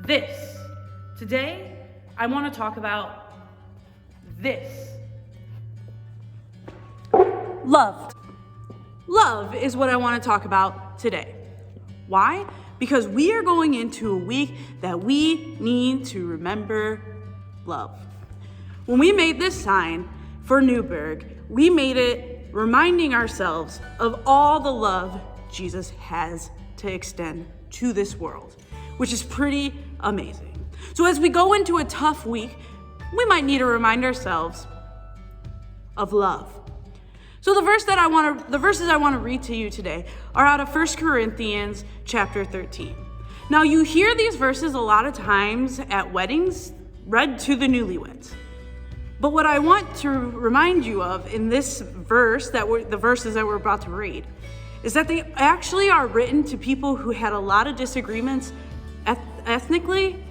this. Today, I want to talk about this. Love. Love is what I want to talk about today. Why? Because we are going into a week that we need to remember love. When we made this sign for Newburgh, we made it reminding ourselves of all the love Jesus has to extend to this world, which is pretty amazing. So as we go into a tough week, we might need to remind ourselves of love. So the verses I want to read to you today are out of 1 Corinthians chapter 13. Now you hear these verses a lot of times at weddings read to the newlyweds. But what I want to remind you of in this verse, the verses that we're about to read, is that they actually are written to people who had a lot of disagreements ethnically,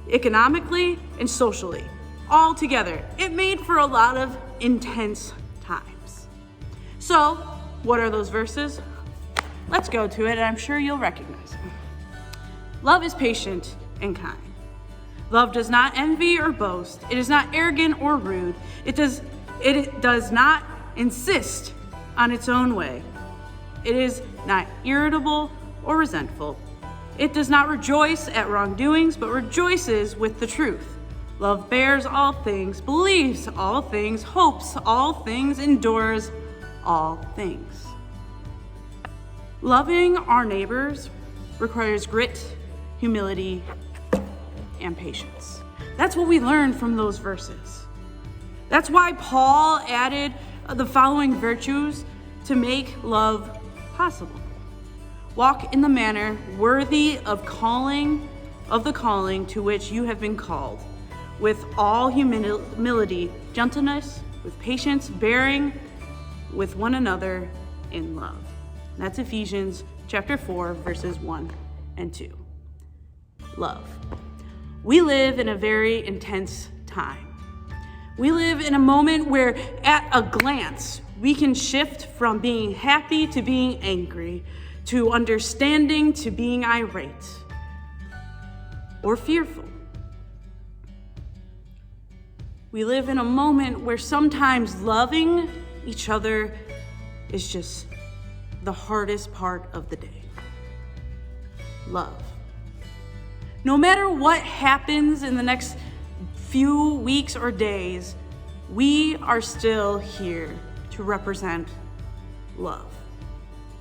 economically, and socially, all together. It made for a lot of intense times. So, what are those verses? Let's go to it, and I'm sure you'll recognize them. Love is patient and kind. Love does not envy or boast. It is not arrogant or rude. It does not insist on its own way. It is not irritable or resentful. It does not rejoice at wrongdoings, but rejoices with the truth. Love bears all things, believes all things, hopes all things, endures all things. Loving our neighbors requires grit, humility, and patience. That's what we learn from those verses. That's why Paul added the following virtues to make love possible. Walk in the manner worthy of the calling to which you have been called, with all humility, gentleness, with patience, bearing with one another in love. That's Ephesians chapter 4, verses 1 and 2. Love. We live in a very intense time. We live in a moment where at a glance, we can shift from being happy to being angry, to understanding to being irate or fearful. We live in a moment where sometimes loving each other is just the hardest part of the day. Love. No matter what happens in the next few weeks or days, we are still here to represent love.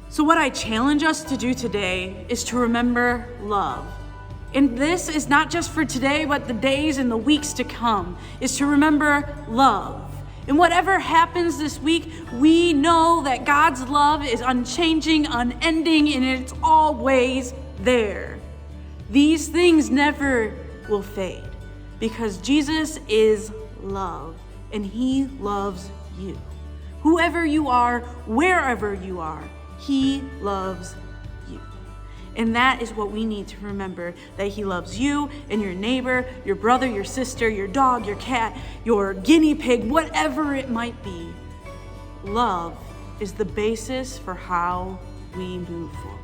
So what I challenge us to do today is to remember love. And this is not just for today, but the days and the weeks to come, is to remember love. And whatever happens this week, we know that God's love is unchanging, unending, and it's always there. These things never will fade because Jesus is love and he loves you. Whoever you are, wherever you are, he loves you. And that is what we need to remember, that he loves you and your neighbor, your brother, your sister, your dog, your cat, your guinea pig, whatever it might be. Love is the basis for how we move forward.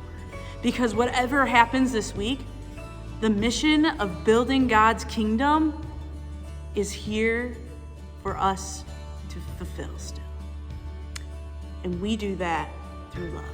Because whatever happens this week, the mission of building God's kingdom is here for us to fulfill still. And we do that through love.